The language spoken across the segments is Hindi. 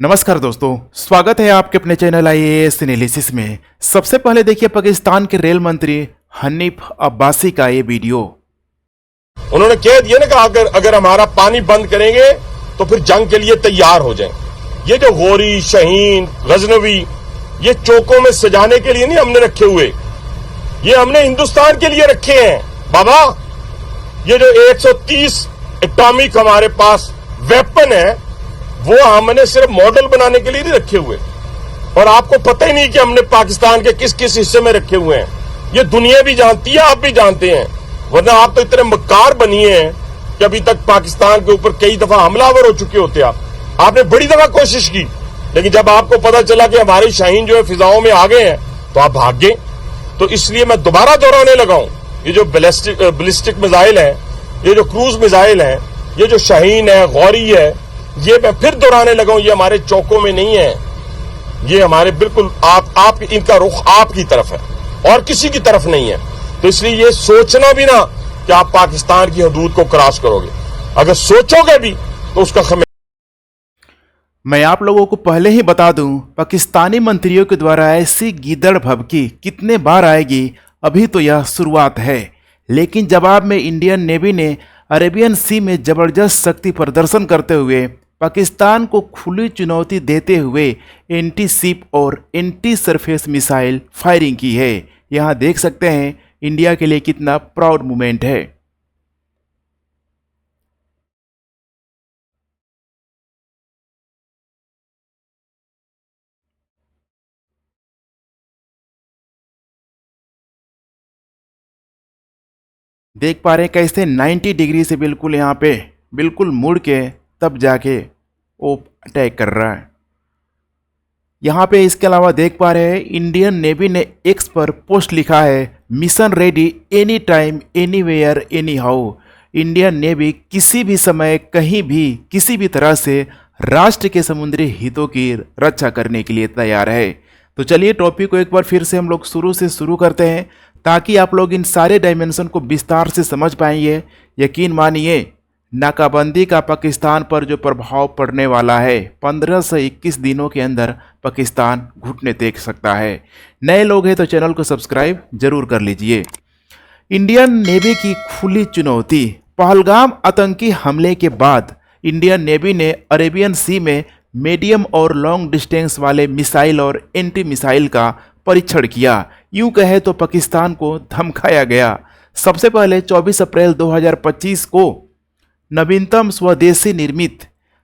नमस्कार दोस्तों, स्वागत है आपके अपने चैनल आईएएस एनालिसिस में। सबसे पहले देखिए पाकिस्तान के रेल मंत्री हनीफ अब्बासी का ये वीडियो। उन्होंने कह दिया ना कि अगर हमारा पानी बंद करेंगे तो फिर जंग के लिए तैयार हो जाएं। ये जो गोरी, शाहीन, गजनवी, ये चौकों में सजाने के लिए नहीं हमने रखे हुए, ये हमने हिंदुस्तान के लिए रखे हैं बाबा। ये जो 130 एटॉमिक हमारे पास वेपन है वो हमने सिर्फ मॉडल बनाने के लिए नहीं रखे हुए, और आपको पता ही नहीं कि हमने पाकिस्तान के किस किस हिस्से में रखे हुए हैं। ये दुनिया भी जानती है, आप भी जानते हैं, वरना आप तो इतने मक्कार बनिए हैं कि अभी तक पाकिस्तान के ऊपर कई दफा हमलावर हो चुके होते। आपने बड़ी दफा कोशिश की, लेकिन जब आपको पता चला कि हमारे शाहीन जो है फिजाओं में आ गए हैं तो आप भाग गए। तो इसलिए मैं दोबारा दोहराने लगा हूं, ये जो बैलिस्टिक मिसाइल है, ये जो क्रूज मिसाइल है, ये जो शाहीन है, गौरी है, ये मैं फिर दोहराने लगा हूं, ये हमारे चौकों में नहीं है, ये हमारे बिल्कुल आप इनका रुख आपकी तरफ है और किसी की तरफ नहीं है। तो इसलिए ये सोचना भी ना कि आप पाकिस्तान की हदूद को क्रॉस करोगे, अगर सोचोगे भी तो उसका मैं आप लोगों को पहले ही बता दूं, पाकिस्तानी मंत्रियों के द्वारा ऐसी गीदड़ भभकी कितने बार आएगी, अभी तो यह शुरुआत है। लेकिन जवाब में इंडियन नेवी ने अरेबियन सी में जबरदस्त शक्ति प्रदर्शन करते हुए पाकिस्तान को खुली चुनौती देते हुए एंटी शिप और एंटी सरफेस मिसाइल फायरिंग की है। यहाँ देख सकते हैं इंडिया के लिए कितना प्राउड मोमेंट है। देख पा रहे हैं कैसे 90 डिग्री से बिल्कुल यहाँ पे बिल्कुल मुड़ के तब जाके वो अटैक कर रहा है। यहाँ पे इसके अलावा देख पा रहे हैं इंडियन नेवी ने एक्स पर पोस्ट लिखा है, mission ready any time anywhere any how. Indian navy किसी भी समय कहीं भी किसी भी तरह से राष्ट्र के समुद्री हितों की रक्षा करने के लिए तैयार है। तो चलिए टॉपिक को एक बार फिर से हम लोग शुरू से शुरू करते हैं ताकि आप लोग इन सारे डायमेंशन को विस्तार से समझ पाएंगे। यकीन मानिए नाकाबंदी का पाकिस्तान पर जो प्रभाव पड़ने वाला है, 15 से 21 दिनों के अंदर पाकिस्तान घुटने टेक सकता है। नए लोग हैं तो चैनल को सब्सक्राइब जरूर कर लीजिए। इंडियन नेवी की खुली चुनौती। पहलगाम आतंकी हमले के बाद इंडियन नेवी ने अरेबियन सी में मीडियम और लॉन्ग डिस्टेंस वाले मिसाइल और एंटी मिसाइल का परीक्षण किया। यूं कहे तो पाकिस्तान को धमकाया गया। सबसे पहले 24 अप्रैल 2025 को नवीनतम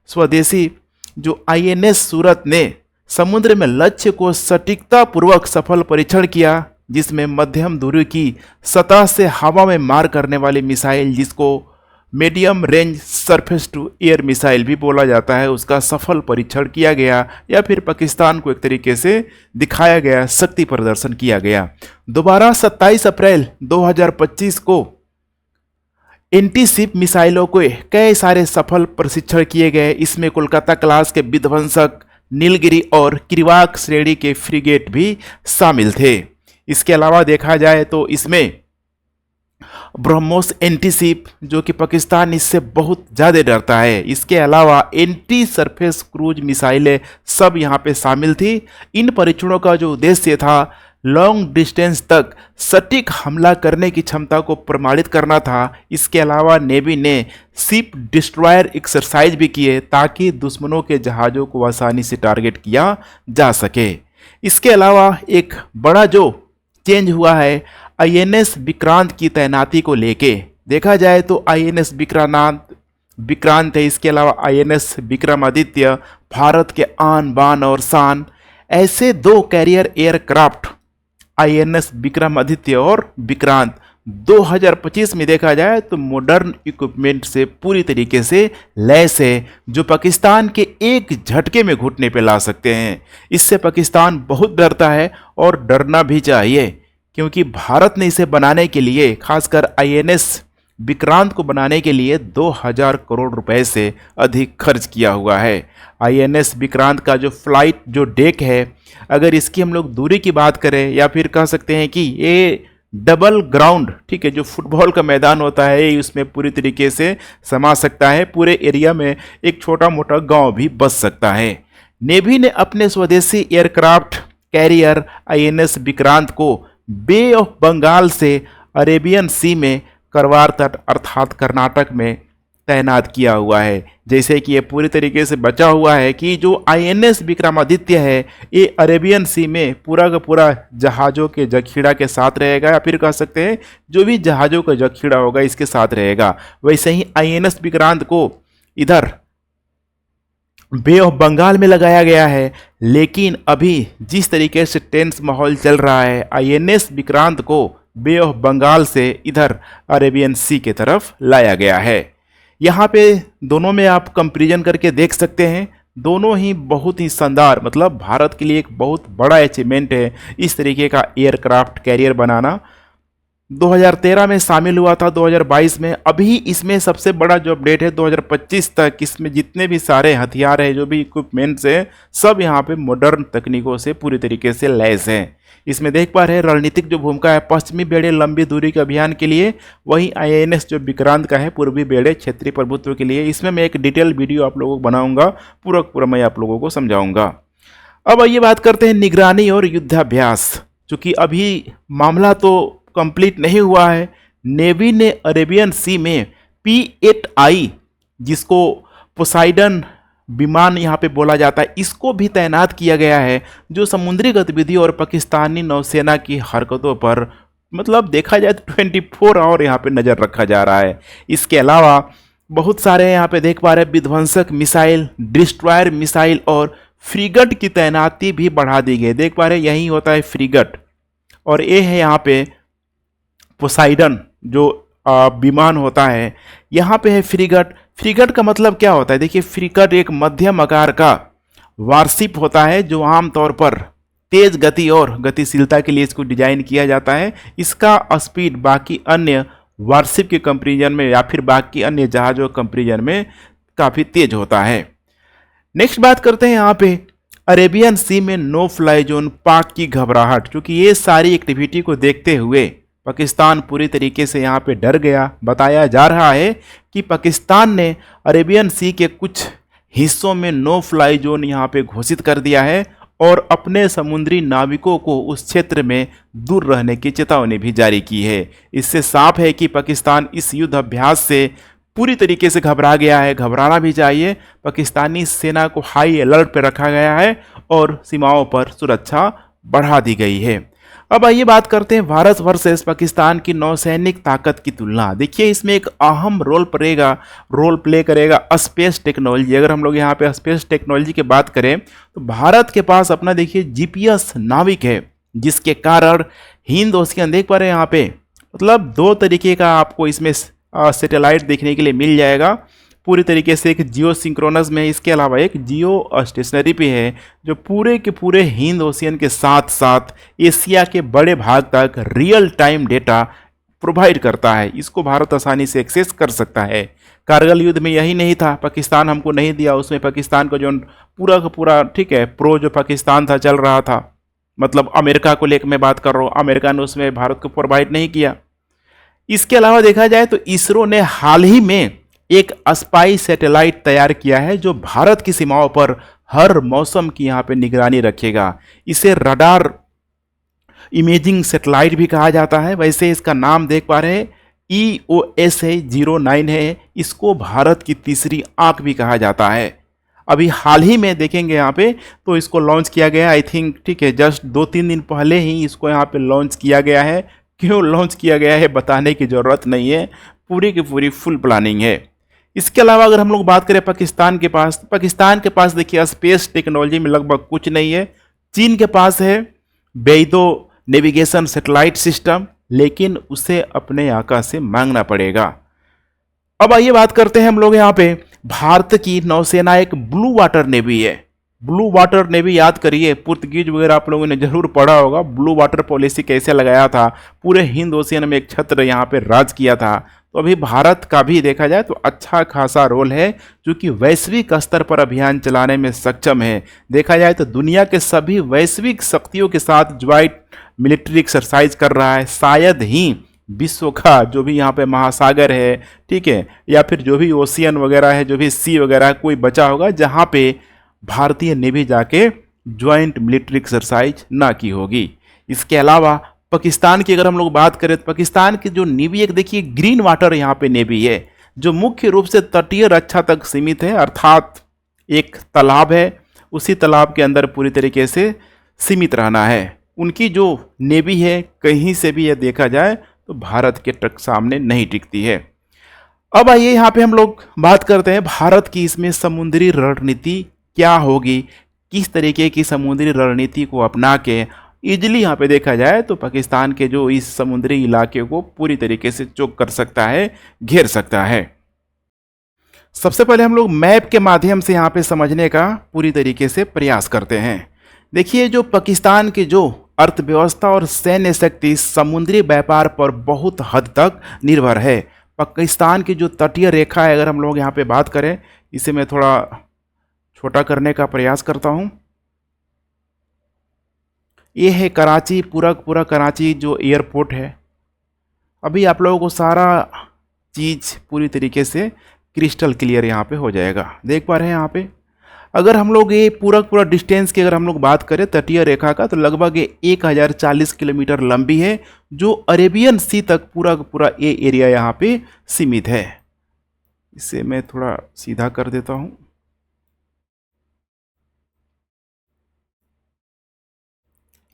स्वदेशी जो आईएनएस सूरत ने समुद्र में लक्ष्य को सटीकतापूर्वक सफल परीक्षण किया, जिसमें मध्यम दूरी की सतह से हवा में मार करने वाली मिसाइल, जिसको medium range surface to air missile भी बोला जाता है, उसका सफल परीक्षण किया गया, या फिर पाकिस्तान को एक तरीके से दिखाया गया, शक्ति प्रदर्शन किया गया। दोबारा 27 अप्रैल 2025 को एंटी शिप मिसाइलों के कई सारे सफल प्रशिक्षण किए गए। इसमें कोलकाता क्लास के विध्वंसक, नीलगिरी और किरवाक श्रेणी के फ्रिगेट भी शामिल थे। इसके अलावा देखा जाए तो इसमें ब्रह्मोस एंटी शिप, जो कि पाकिस्तान इससे बहुत ज़्यादा डरता है। इसके अलावा एंटी सरफेस क्रूज मिसाइलें सब यहाँ पे शामिल थी। इन परीक्षणों का जो उद्देश्य था, लॉन्ग डिस्टेंस तक सटीक हमला करने की क्षमता को प्रमाणित करना था। इसके अलावा नेवी ने शिप डिस्ट्रॉयर एक्सरसाइज भी किए ताकि दुश्मनों के जहाज़ों को आसानी से टारगेट किया जा सके। इसके अलावा एक बड़ा जो चेंज हुआ है आईएनएस विक्रांत की तैनाती को लेके। देखा जाए तो आईएनएस विक्रांत है, इसके अलावा आईएनएस विक्रमादित्य, भारत के आन बान और शान, ऐसे दो कैरियर एयरक्राफ्ट आईएनएस विक्रमादित्य और विक्रांत 2025 में देखा जाए तो मॉडर्न इक्विपमेंट से पूरी तरीके से लैस है, जो पाकिस्तान के एक झटके में घुटने पे ला सकते हैं। इससे पाकिस्तान बहुत डरता है और डरना भी चाहिए, क्योंकि भारत ने इसे बनाने के लिए, खासकर आईएनएस विक्रांत को बनाने के लिए 2000 करोड़ रुपए से अधिक खर्च किया हुआ है। आईएनएस विक्रांत का जो फ्लाइट जो डेक है, अगर इसकी हम लोग दूरी की बात करें, या फिर कह सकते हैं कि ये डबल ग्राउंड, ठीक है, जो फुटबॉल का मैदान होता है, उसमें पूरी तरीके से समा सकता है। पूरे एरिया में एक छोटा मोटा गांव भी बस सकता है। नेवी ने अपने स्वदेशी एयरक्राफ्ट कैरियर आईएनएस विक्रांत को बे ऑफ बंगाल से अरेबियन सी में करवार तट अर्थात कर्नाटक में तैनात किया हुआ है। जैसे कि ये पूरी तरीके से बचा हुआ है कि जो आईएनएस विक्रमादित्य है ये अरेबियन सी में पूरा का पूरा जहाज़ों के जखीरा के साथ रहेगा, या फिर कह सकते हैं जो भी जहाज़ों का जखीरा होगा इसके साथ रहेगा। वैसे ही आईएनएस विक्रांत को इधर बे ऑफ बंगाल में लगाया गया है। लेकिन अभी जिस तरीके से टेंस माहौल चल रहा है, आईएनएस विक्रांत को बे ऑफ बंगाल से इधर अरेबियन सी के तरफ लाया गया है। यहाँ पे दोनों में आप कंपैरिजन करके देख सकते हैं, दोनों ही बहुत ही शानदार, मतलब भारत के लिए एक बहुत बड़ा अचीवमेंट है इस तरीके का एयरक्राफ्ट कैरियर बनाना। 2013 में शामिल हुआ था, 2022 में। अभी इसमें सबसे बड़ा जो अपडेट है 2025 तक इसमें जितने भी सारे हथियार है, जो भी इक्विपमेंट्स है, सब यहाँ पे मॉडर्न तकनीकों से पूरी तरीके से लैस हैं। इसमें देख पा रहे हैं रणनीतिक जो भूमिका है पश्चिमी बेड़े लंबी दूरी के अभियान के लिए, वहीं आईएनएस जो विक्रांत का है पूर्वी बेड़े क्षेत्रीय प्रभुत्व के लिए। इसमें मैं एक डिटेल वीडियो आप लोगों को बनाऊंगा, पूरा मैं आप लोगों को समझाऊंगा। अब आइए बात करते हैं निगरानी और युद्धाभ्यास। चूंकि अभी मामला तो कंप्लीट नहीं हुआ है, नेवी ने अरेबियन सी में P-8I जिसको पोसाइडन विमान यहाँ पे बोला जाता है, इसको भी तैनात किया गया है, जो समुद्री गतिविधि और पाकिस्तानी नौसेना की हरकतों पर मतलब देखा जाए तो 24 आवर यहाँ पे नज़र रखा जा रहा है। इसके अलावा बहुत सारे यहाँ पे देख पा रहे हैं विध्वंसक मिसाइल, डिस्ट्रॉयर मिसाइल और फ्रीगट की तैनाती भी बढ़ा दी गई। देख पा रहे हैं यही होता है फ्रीगट, और ये है यहाँ पे पोसाइडन जो विमान होता है, यहाँ पे है फ्रीगट। फ्रीगट का मतलब क्या होता है? देखिए, फ्रीगट एक मध्यम आकार का वारशिप होता है जो आमतौर पर तेज गति और गतिशीलता के लिए इसको डिजाइन किया जाता है। इसका स्पीड बाकी अन्य वारशिप के कंपैरिजन में या फिर बाकी अन्य जहाज़ों के कंपैरिजन में काफ़ी तेज होता है। नेक्स्ट बात करते हैं यहाँ पे अरेबियन सी में नो फ्लाई जोन, पाक की घबराहट। क्योंकि ये सारी एक्टिविटी को देखते हुए पाकिस्तान पूरी तरीके से यहाँ पे डर गया। बताया जा रहा है कि पाकिस्तान ने अरेबियन सी के कुछ हिस्सों में नो फ्लाई जोन यहाँ पे घोषित कर दिया है और अपने समुद्री नाविकों को उस क्षेत्र में दूर रहने की चेतावनी भी जारी की है। इससे साफ है कि पाकिस्तान इस युद्ध अभ्यास से पूरी तरीके से घबरा गया है। घबराना भी चाहिए। पाकिस्तानी सेना को हाई अलर्ट पर रखा गया है और सीमाओं पर सुरक्षा बढ़ा दी गई है। अब आइए बात करते हैं भारत वर्सेस पाकिस्तान की नौसैनिक ताकत की तुलना। देखिए, इसमें एक अहम रोल प्ले करेगा स्पेस टेक्नोलॉजी। अगर हम लोग यहाँ पे स्पेस टेक्नोलॉजी की बात करें तो भारत के पास अपना देखिए जीपीएस नाविक है, जिसके कारण हिंद ओशियन देख पा रहे हैं यहाँ पे, मतलब दो तरीके का आपको इसमें सैटेलाइट देखने के लिए मिल जाएगा। पूरी तरीके से एक जियो सिंक्रोनस में, इसके अलावा एक जियो स्टेशनरी पे है जो पूरे के पूरे हिंद ओशियन के साथ साथ एशिया के बड़े भाग तक रियल टाइम डेटा प्रोवाइड करता है। इसको भारत आसानी से एक्सेस कर सकता है। कारगिल युद्ध में यही नहीं था, पाकिस्तान हमको नहीं दिया, उसमें पाकिस्तान का जो पूरा का पूरा ठीक है प्रो जो पाकिस्तान था चल रहा था, मतलब अमेरिका को लेकर मैं बात कर रहा हूँ, अमेरिका ने उसमें भारत को प्रोवाइड नहीं किया। इसके अलावा देखा जाए तो इसरो ने हाल ही में एक स्पाई सैटेलाइट तैयार किया है जो भारत की सीमाओं पर हर मौसम की यहाँ पे निगरानी रखेगा। इसे रडार इमेजिंग सैटेलाइट भी कहा जाता है। वैसे इसका नाम देख पा रहे हैं EOS है, 09 है। इसको भारत की तीसरी आंख भी कहा जाता है। अभी हाल ही में देखेंगे यहाँ पे तो इसको लॉन्च किया गया, आई थिंक ठीक है जस्ट 2-3 दिन पहले ही इसको यहाँ पे लॉन्च किया गया है। क्यों लॉन्च किया गया है बताने की ज़रूरत नहीं है, पूरी की पूरी फुल प्लानिंग है। इसके अलावा अगर हम लोग बात करें पाकिस्तान के पास देखिए स्पेस टेक्नोलॉजी में लगभग कुछ नहीं है। चीन के पास है बेइदो नेविगेशन सैटेलाइट सिस्टम, लेकिन उसे अपने आकाश से मांगना पड़ेगा। अब आइए बात करते हैं हम लोग यहाँ पे भारत की नौसेना एक ब्लू वाटर नेवी है। ब्लू वाटर नेवी याद करिए, पुर्तगीज वगैरह आप लोगों ने जरूर पढ़ा होगा। ब्लू वाटर पॉलिसी कैसे लगाया था, पूरे हिंद ओशियन में एक छत्र यहाँ पे राज किया था। तो अभी भारत का भी देखा जाए तो अच्छा खासा रोल है, जो कि वैश्विक स्तर पर अभियान चलाने में सक्षम है। देखा जाए तो दुनिया के सभी वैश्विक शक्तियों के साथ ज्वाइंट मिलिट्री एक्सरसाइज कर रहा है। शायद ही विश्व का जो भी यहाँ पे महासागर है ठीक है, या फिर जो भी ओशियन वगैरह है, जो भी सी वगैरह कोई बचा होगा जहाँ पे भारतीय नेवी जाके ज्वाइंट मिलिट्री एक्सरसाइज ना की होगी। इसके अलावा पाकिस्तान की अगर हम लोग बात करें तो पाकिस्तान की जो नेवी एक देखिए ग्रीन वाटर यहाँ पे नेवी है, जो मुख्य रूप से तटीय रक्षा तक सीमित है, अर्थात एक तालाब है उसी तालाब के अंदर पूरी तरीके से सीमित रहना है। उनकी जो नेवी है कहीं से भी यह देखा जाए तो भारत के टक सामने नहीं टिकती है। अब आइए यहाँ पे हम लोग बात करते हैं भारत की इसमें समुद्री रणनीति क्या होगी, किस तरीके की समुद्री रणनीति को अपना के इजली यहाँ पे देखा जाए तो पाकिस्तान के जो इस समुद्री इलाके को पूरी तरीके से चोक कर सकता है, घेर सकता है। सबसे पहले हम लोग मैप के माध्यम से यहाँ पे समझने का पूरी तरीके से प्रयास करते हैं। देखिए जो पाकिस्तान की जो अर्थव्यवस्था और सैन्य शक्ति समुद्री व्यापार पर बहुत हद तक निर्भर है। पाकिस्तान की जो तटीय रेखा है, अगर हम लोग यहाँ पे बात करें, इसे मैं थोड़ा छोटा करने का प्रयास करता हूँ। ये है कराची, पूरा कराची जो एयरपोर्ट है। अभी आप लोगों को सारा चीज़ पूरी तरीके से क्रिस्टल क्लियर यहाँ पे हो जाएगा, देख पा रहे हैं यहाँ पे। अगर हम लोग ये पूरा डिस्टेंस की अगर हम लोग बात करें तटीय रेखा का, तो लगभग 1040 किलोमीटर लंबी है, जो अरेबियन सी तक पूरा ये एरिया यहाँ पे सीमित है। इसे मैं थोड़ा सीधा कर देता हूँ।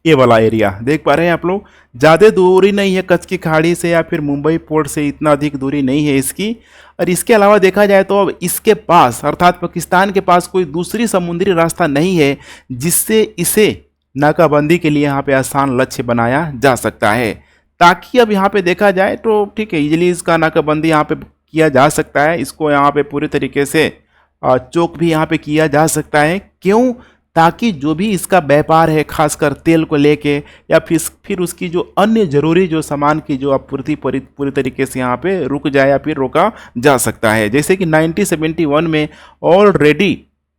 ये वाला एरिया देख पा रहे हैं आप लोग, ज़्यादा दूरी नहीं है कच्छ की खाड़ी से या फिर मुंबई पोर्ट से, इतना अधिक दूरी नहीं है इसकी। और इसके अलावा देखा जाए तो अब इसके पास अर्थात पाकिस्तान के पास कोई दूसरी समुद्री रास्ता नहीं है जिससे इसे नाकाबंदी के लिए यहाँ पे आसान लक्ष्य बनाया जा सकता है। ताकि अब यहाँ पे देखा जाए तो ठीक है, इजली इसका नाकाबंदी यहाँ पे किया जा सकता है, इसको यहाँ पे पूरी तरीके से चोक भी यहाँ पे किया जा सकता है। क्यों? ताकि जो भी इसका व्यापार है खासकर तेल को लेके या फिर उसकी जो अन्य जरूरी जो सामान की जो आपूर्ति पूरी तरीके से यहाँ पे रुक जाए या फिर रोका जा सकता है। जैसे कि 1971 में ऑलरेडी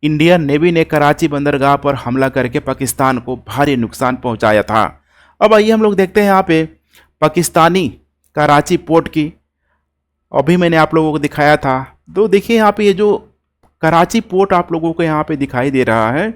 इंडियन नेवी ने कराची बंदरगाह पर हमला करके पाकिस्तान को भारी नुकसान पहुंचाया था। अब आइए हम लोग देखते हैं यहाँ पे पाकिस्तानी कराची पोर्ट की। अभी मैंने आप लोगों को दिखाया था, तो देखिए यहाँ पे ये जो कराची पोर्ट आप लोगों को यहाँ पे दिखाई दे रहा है,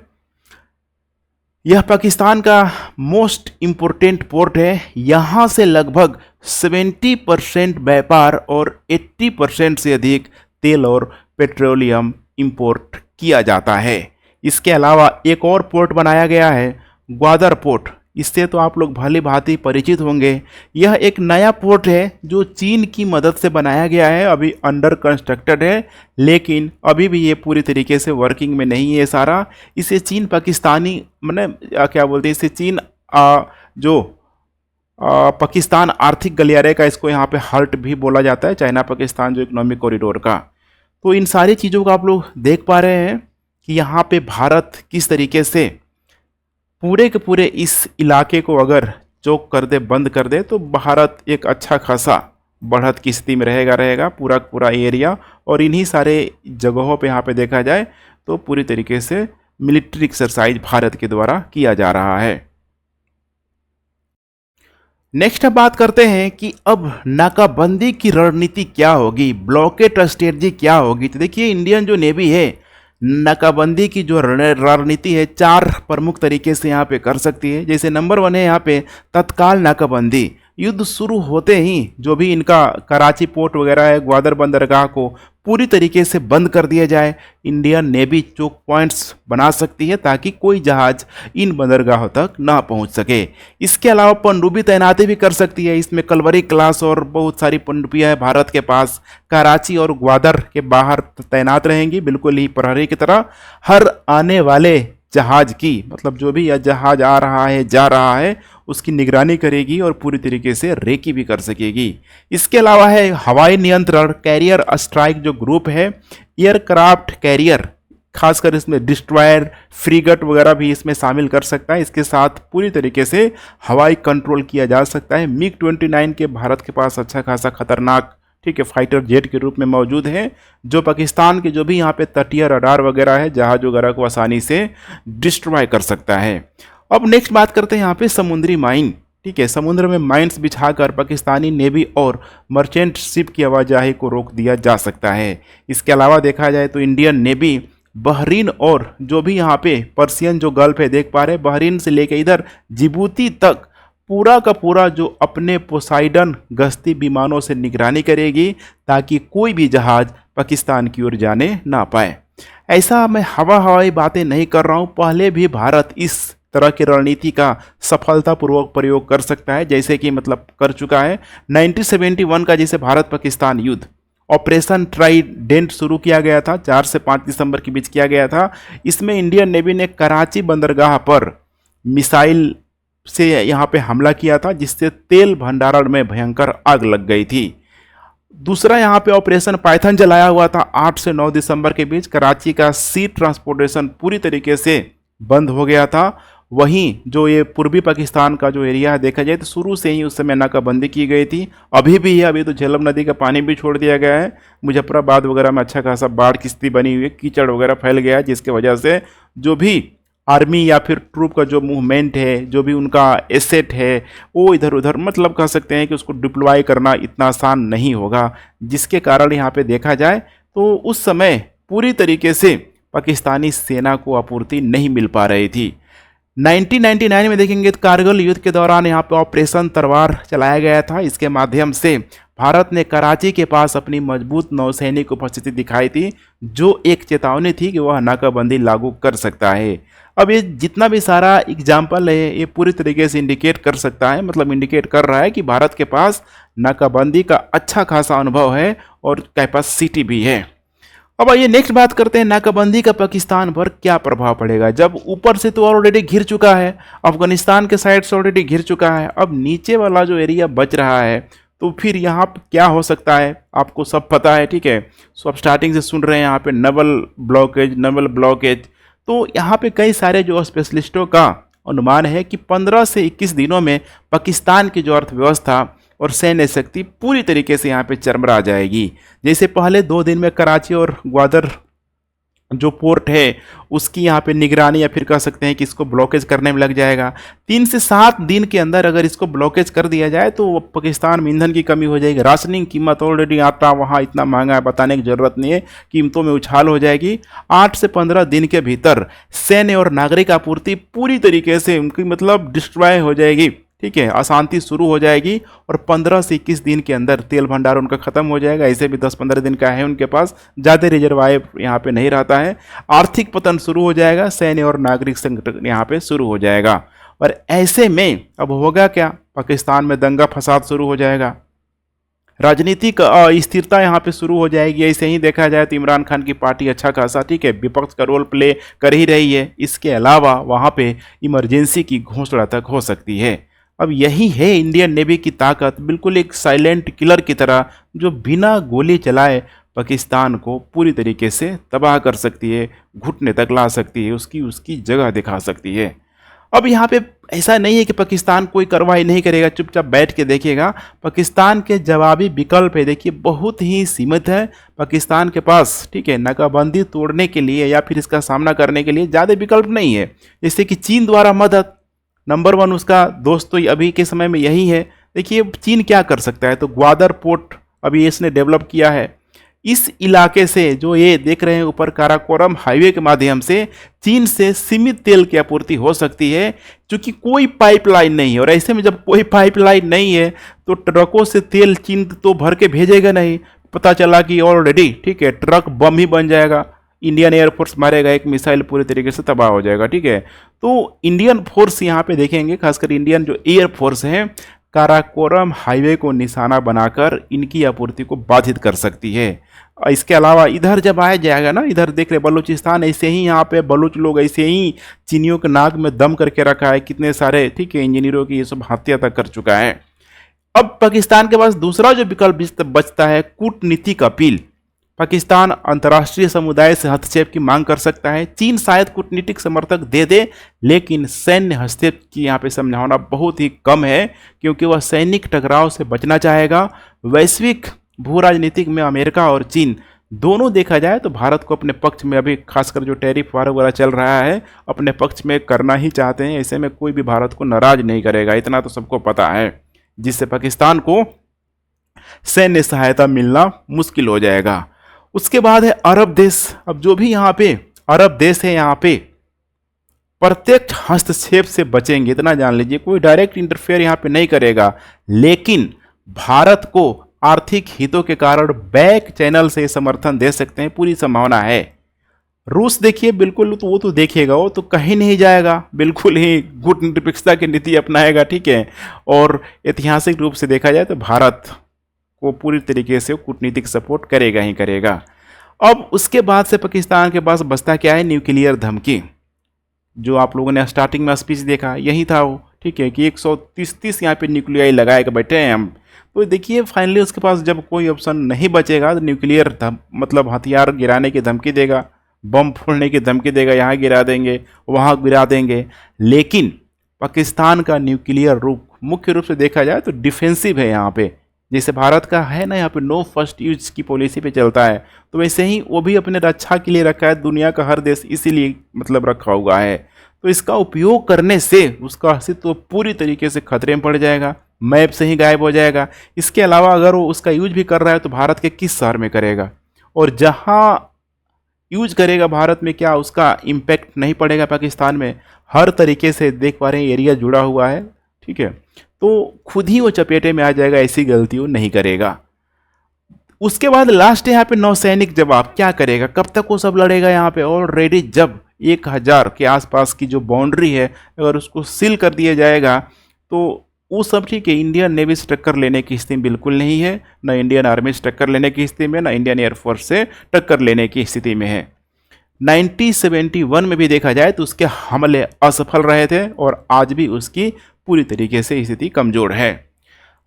यह पाकिस्तान का मोस्ट इम्पोर्टेंट पोर्ट है। यहाँ से लगभग 70% व्यापार और 80% से अधिक तेल और पेट्रोलियम इंपोर्ट किया जाता है। इसके अलावा एक और पोर्ट बनाया गया है, ग्वादर पोर्ट। इससे तो आप लोग भली भांति परिचित होंगे। यह एक नया पोर्ट है जो चीन की मदद से बनाया गया है, अभी अंडर कंस्ट्रक्टेड है, लेकिन अभी भी ये पूरी तरीके से वर्किंग में नहीं है सारा। इसे चीन पाकिस्तानी क्या बोलते हैं, इसे चीन पाकिस्तान आर्थिक गलियारे का इसको यहाँ पे हर्ट भी बोला जाता है, चाइना पाकिस्तान जो इकोनॉमिक कॉरिडोर का। तो इन सारी चीज़ों को आप लोग देख पा रहे हैं कि यहाँ पे भारत किस तरीके से पूरे के पूरे इस इलाके को अगर चोक कर दे, बंद कर दे, तो भारत एक अच्छा खासा बढ़त की स्थिति में रहेगा पूरा एरिया। और इन्हीं सारे जगहों पे यहाँ पे देखा जाए तो पूरी तरीके से मिलिट्री एक्सरसाइज भारत के द्वारा किया जा रहा है। नेक्स्ट अब बात करते हैं कि अब नाकाबंदी की रणनीति क्या होगी, ब्लॉकेड स्ट्रेटजी क्या होगी। तो देखिए इंडियन जो नेवी है नाकाबंदी की जो रणनीति है 4 प्रमुख तरीके से यहाँ पे कर सकती है। जैसे नंबर 1 है यहाँ पे तत्काल नाकाबंदी। युद्ध शुरू होते ही जो भी इनका कराची पोर्ट वगैरह है, ग्वादर बंदरगाह को पूरी तरीके से बंद कर दिया जाए। इंडियन नेवी चोक पॉइंट्स बना सकती है ताकि कोई जहाज इन बंदरगाहों तक ना पहुंच सके। इसके अलावा पनडुब्बी तैनाती भी कर सकती है। इसमें कलवरी क्लास और बहुत सारी पनडुब्बियां है भारत के पास, कराची और ग्वादर के बाहर तैनात रहेंगी, बिल्कुल ही प्रहरी की तरह। हर आने वाले जहाज की मतलब जो भी जहाज आ रहा है जा रहा है उसकी निगरानी करेगी और पूरी तरीके से रेकी भी कर सकेगी। इसके अलावा है हवाई नियंत्रण, कैरियर स्ट्राइक जो ग्रुप है, एयरक्राफ्ट कैरियर, खासकर इसमें डिस्ट्रॉयर, फ्रीगेट वगैरह भी इसमें शामिल कर सकता है। इसके साथ पूरी तरीके से हवाई कंट्रोल किया जा सकता है। MiG-29 के भारत के पास अच्छा खासा खतरनाक ठीक है फाइटर जेट के रूप में मौजूद है, जो पाकिस्तान के जो भी यहाँ पे तटीय रडार वगैरह है, जहाज वगैरह को आसानी से डिस्ट्रॉय कर सकता है। अब नेक्स्ट बात करते हैं यहाँ पे समुद्री माइन। ठीक है, समुद्र में माइंस बिछाकर पाकिस्तानी नेवी और मर्चेंट शिप की आवाजाही को रोक दिया जा सकता है। इसके अलावा देखा जाए तो इंडियन नेवी बहरीन और जो भी यहाँ पे पर्सियन जो गल्फ है देख पा रहे हैं, बहरीन से लेके इधर जिबूती तक पूरा का पूरा जो अपने पोसाइडन गश्ती विमानों से निगरानी करेगी ताकि कोई भी जहाज पाकिस्तान की ओर जाने ना पाए। ऐसा मैं हवाई बातें नहीं कर रहा हूँ, पहले भी भारत इस तरह की रणनीति का सफलतापूर्वक प्रयोग कर सकता है, जैसे कि मतलब कर चुका है 1971 का जैसे भारत पाकिस्तान युद्ध ऑपरेशन ट्राइडेंट शुरू किया गया था, 4 से 5 दिसंबर के बीच किया गया था। इसमें इंडियन नेवी ने कराची बंदरगाह पर मिसाइल से यहाँ पे हमला किया था, जिससे तेल भंडारण में भयंकर आग लग गई थी। दूसरा यहाँ पे ऑपरेशन पाइथन चलाया हुआ था 8 से 9 दिसंबर के बीच। कराची का सी ट्रांसपोर्टेशन पूरी तरीके से बंद हो गया था। वहीं जो ये पूर्वी पाकिस्तान का जो एरिया है देखा जाए तो शुरू से ही उस समय नाकाबंदी की गई थी, अभी भी है। अभी तो झेलम नदी का पानी भी छोड़ दिया गया है। मुजफ्फराबाद वगैरह में अच्छा खासा बाढ़ की स्थिति बनी हुई है, कीचड़ वगैरह फैल गया है, जिसके वजह से जो भी आर्मी या फिर ट्रूप का जो मूवमेंट है, जो भी उनका एसेट है, वो इधर उधर मतलब कह सकते हैं कि उसको डिप्लॉय करना इतना आसान नहीं होगा, जिसके कारण यहाँ पे देखा जाए तो उस समय पूरी तरीके से पाकिस्तानी सेना को आपूर्ति नहीं मिल पा रही थी। 1999 में देखेंगे तो कारगिल युद्ध के दौरान यहाँ पे ऑपरेशन तलवार चलाया गया था। इसके माध्यम से भारत ने कराची के पास अपनी मजबूत नौसैनिक उपस्थिति दिखाई थी, जो एक चेतावनी थी कि वह नाकाबंदी लागू कर सकता है। अब ये जितना भी सारा एग्जाम्पल है ये पूरी तरीके से इंडिकेट कर सकता है, मतलब इंडिकेट कर रहा है कि भारत के पास नाकाबंदी का अच्छा खासा अनुभव है और कैपेसिटी भी है। अब आइए नेक्स्ट बात करते हैं, नाकाबंदी का पाकिस्तान पर क्या प्रभाव पड़ेगा। जब ऊपर से तो ऑलरेडी घिर चुका है, अफगानिस्तान के साइड से ऑलरेडी घिर चुका है, अब नीचे वाला जो एरिया बच रहा है तो फिर यहाँ पे क्या हो सकता है आपको सब पता है, ठीक है। सो आप स्टार्टिंग से सुन रहे हैं यहाँ पे नवल ब्लॉकेज। तो यहाँ पे कई सारे जो स्पेशलिस्टों का अनुमान है कि 15 से 21 दिनों में पाकिस्तान की जो अर्थव्यवस्था और सैन्य शक्ति पूरी तरीके से यहाँ पे चरमरा जाएगी। जैसे पहले 2 दिन में कराची और ग्वादर जो पोर्ट है उसकी यहाँ पे निगरानी या फिर कह सकते हैं कि इसको ब्लॉकेज करने में लग जाएगा। 3 से 7 दिन के अंदर अगर इसको ब्लॉकेज कर दिया जाए तो पाकिस्तान में ईंधन की कमी हो जाएगी। राशनिंग कीमत ऑलरेडी आटा वहाँ इतना महंगा है, बताने की ज़रूरत नहीं है, कीमतों में उछाल हो जाएगी। 8 से 15 दिन के भीतर सैन्य और नागरिक आपूर्ति पूरी तरीके से उनकी मतलब डिस्ट्रॉय हो जाएगी, ठीक है, अशांति शुरू हो जाएगी। और 15 से 21 दिन के अंदर तेल भंडार उनका खत्म हो जाएगा। ऐसे भी 10-15 दिन का है उनके पास, ज़्यादा रिजर्वायर यहाँ पे नहीं रहता है। आर्थिक पतन शुरू हो जाएगा, सैन्य और नागरिक संकट यहाँ पे शुरू हो जाएगा। और ऐसे में अब होगा क्या, पाकिस्तान में दंगा फसाद शुरू हो जाएगा, राजनीतिक अस्थिरता यहाँ पे शुरू हो जाएगी। ऐसे ही देखा जाए तो इमरान खान की पार्टी अच्छा खासा, ठीक है, विपक्ष का रोल प्ले कर ही रही है। इसके अलावा वहाँ पे इमरजेंसी की घोषणा तक हो सकती है। अब यही है इंडियन नेवी की ताकत, बिल्कुल एक साइलेंट किलर की तरह जो बिना गोली चलाए पाकिस्तान को पूरी तरीके से तबाह कर सकती है, घुटने तक ला सकती है, उसकी जगह दिखा सकती है। अब यहाँ पे ऐसा नहीं है कि पाकिस्तान कोई कार्रवाई नहीं करेगा, चुपचाप बैठ के देखेगा। पाकिस्तान के जवाबी विकल्प है देखिए बहुत ही सीमित है पाकिस्तान के पास, ठीक है। नाकाबंदी तोड़ने के लिए या फिर इसका सामना करने के लिए ज़्यादा विकल्प नहीं है। जैसे कि चीन द्वारा मदद, नंबर 1 उसका दोस्त तो अभी के समय में यही है। देखिए चीन क्या कर सकता है, तो ग्वादर पोर्ट अभी इसने डेवलप किया है। इस इलाके से जो ये देख रहे हैं ऊपर काराकोरम हाईवे के माध्यम से चीन से सीमित तेल की आपूर्ति हो सकती है, क्योंकि कोई पाइपलाइन नहीं है। और ऐसे में जब कोई पाइपलाइन नहीं है तो ट्रकों से तेल चीन तो भर के भेजेगा नहीं। पता चला कि ऑलरेडी, ठीक है, ट्रक बम ही बन जाएगा, इंडियन एयरफोर्स मारेगा, एक मिसाइल पूरी तरीके से तबाह हो जाएगा, ठीक है। तो इंडियन फोर्स यहाँ पे देखेंगे, खासकर इंडियन जो एयरफोर्स है काराकोरम हाईवे को निशाना बनाकर इनकी आपूर्ति को बाधित कर सकती है। इसके अलावा इधर जब आया जाएगा ना, इधर देख रहे बलूचिस्तान, ऐसे ही यहाँ पे बलूच लोग ऐसे ही चीनियों के नाक में दम करके रखा है, कितने सारे, ठीक है, इंजीनियरों की ये सब हत्या तक कर चुका है। अब पाकिस्तान के पास दूसरा जो विकल्प बचता है कूटनीतिक अपील। पाकिस्तान अंतर्राष्ट्रीय समुदाय से हस्तक्षेप की मांग कर सकता है। चीन शायद कूटनीतिक समर्थक दे दे, लेकिन सैन्य हस्तक्षेप की यहाँ पे संभावना बहुत ही कम है, क्योंकि वह सैनिक टकराव से बचना चाहेगा। वैश्विक भू राजनीतिक में अमेरिका और चीन दोनों देखा जाए तो भारत को अपने पक्ष में, अभी खासकर जो टैरिफ वार वगैरह चल रहा है, अपने पक्ष में करना ही चाहते हैं। ऐसे में कोई भी भारत को नाराज नहीं करेगा, इतना तो सबको पता है, जिससे पाकिस्तान को सैन्य सहायता मिलना मुश्किल हो जाएगा। उसके बाद है अरब देश। अब जो भी यहाँ पे अरब देश है यहाँ पे, प्रत्यक्ष हस्तक्षेप से बचेंगे, इतना जान लीजिए। कोई डायरेक्ट इंटरफेयर यहाँ पे नहीं करेगा, लेकिन भारत को आर्थिक हितों के कारण बैक चैनल से समर्थन दे सकते हैं, पूरी संभावना है। रूस देखिए, बिल्कुल तो वो तो देखेगा, वो तो कहीं नहीं जाएगा, बिल्कुल ही गुटनिरपेक्षता की नीति अपनाएगा, ठीक है। और ऐतिहासिक रूप से देखा जाए तो भारत को पूरी तरीके से कूटनीतिक सपोर्ट करेगा ही करेगा। अब उसके बाद से पाकिस्तान के पास बचता क्या है, न्यूक्लियर धमकी। जो आप लोगों ने स्टार्टिंग में स्पीच देखा यही था वो, ठीक है, कि 130 यहाँ पे न्यूक्लियाई लगाए के बैठे हैं हम। तो देखिए फाइनली उसके पास जब कोई ऑप्शन नहीं बचेगा तो न्यूक्लियर मतलब हथियार गिराने की धमकी देगा, बम फोड़ने की धमकी देगा, यहाँ गिरा देंगे वहाँ गिरा देंगे। लेकिन पाकिस्तान का न्यूक्लियर रूप मुख्य रूप से देखा जाए तो डिफेंसिव है यहाँ पे। जैसे भारत का है ना यहाँ पे नो फर्स्ट यूज की पॉलिसी पे चलता है, तो वैसे ही वो भी अपने रक्षा के लिए रखा है, दुनिया का हर देश इसीलिए मतलब रखा हुआ है। तो इसका उपयोग करने से उसका अस्तित्व पूरी तरीके से खतरे में पड़ जाएगा, मैप से ही गायब हो जाएगा। इसके अलावा अगर वो उसका यूज भी कर रहा है तो भारत के किस शहर में करेगा, और जहाँ यूज करेगा भारत में क्या उसका इम्पैक्ट नहीं पड़ेगा पाकिस्तान में। हर तरीके से देख पा रहे हैं एरिया जुड़ा हुआ है, ठीक है, तो खुद ही वो चपेटे में आ जाएगा, ऐसी गलती वो नहीं करेगा। उसके बाद लास्ट यहाँ पे नौसैनिक जवाब क्या करेगा, कब तक वो सब लड़ेगा यहाँ पे। ऑलरेडी जब 1000 के आसपास की जो बाउंड्री है अगर उसको सील कर दिया जाएगा तो वो सब ठीक है। इंडियन नेवी से टक्कर लेने की स्थिति बिल्कुल नहीं है, ना इंडियन आर्मी से टक्कर लेने की स्थिति में, ना इंडियन एयरफोर्स से टक्कर लेने की स्थिति में है। 1971 में भी देखा जाए तो उसके हमले असफल रहे थे और आज भी उसकी पूरी तरीके से स्थिति कमजोर है।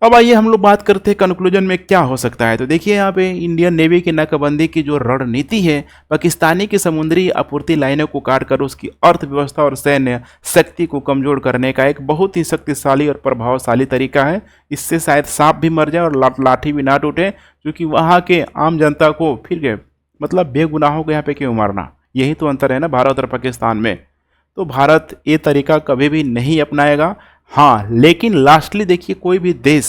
अब आइए हम लोग बात करते हैं कंक्लूजन में क्या हो सकता है। तो देखिए यहाँ पे इंडियन नेवी की नाकाबंदी की जो रणनीति है, पाकिस्तानी की समुद्री आपूर्ति लाइनों को काटकर उसकी अर्थव्यवस्था और सैन्य शक्ति को कमजोर करने का एक बहुत ही शक्तिशाली और प्रभावशाली तरीका है। इससे शायद सांप भी मर जाए और लाठी भी ना टूटे, क्योंकि वहाँ के आम जनता को फिर मतलब बेगुनाहों को यहाँ पे क्यों मारना, यही तो अंतर है ना भारत और पाकिस्तान में। तो भारत ये तरीका कभी भी नहीं अपनाएगा। हाँ, लेकिन लास्टली देखिए कोई भी देश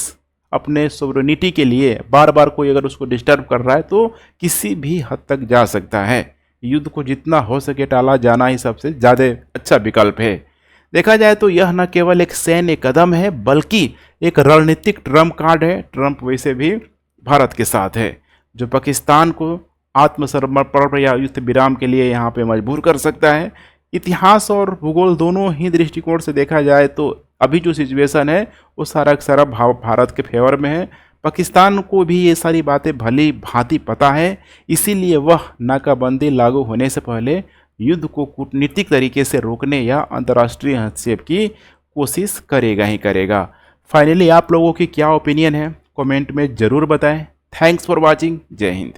अपने सोवरेनिटी के लिए बार बार कोई अगर उसको डिस्टर्ब कर रहा है तो किसी भी हद तक जा सकता है। युद्ध को जितना हो सके टाला जाना ही सबसे ज़्यादा अच्छा विकल्प है। देखा जाए तो यह न केवल एक सैन्य कदम है बल्कि एक रणनीतिक ट्रम्प कार्ड है। ट्रम्प वैसे भी भारत के साथ है, जो पाकिस्तान को आत्मसमर्पण या युद्ध विराम के लिए यहाँ पे मजबूर कर सकता है। इतिहास और भूगोल दोनों ही दृष्टिकोण से देखा जाए तो अभी जो सिचुएशन है वो सारा का सारा भारत के फेवर में है। पाकिस्तान को भी ये सारी बातें भली भांति पता है, इसीलिए वह नाकाबंदी लागू होने से पहले युद्ध को कूटनीतिक तरीके से रोकने या अंतर्राष्ट्रीय हस्तक्षेप की कोशिश करेगा ही करेगा। फाइनली आप लोगों की क्या ओपिनियन है कमेंट में ज़रूर बताएं। Thanks for watching. जय हिंद।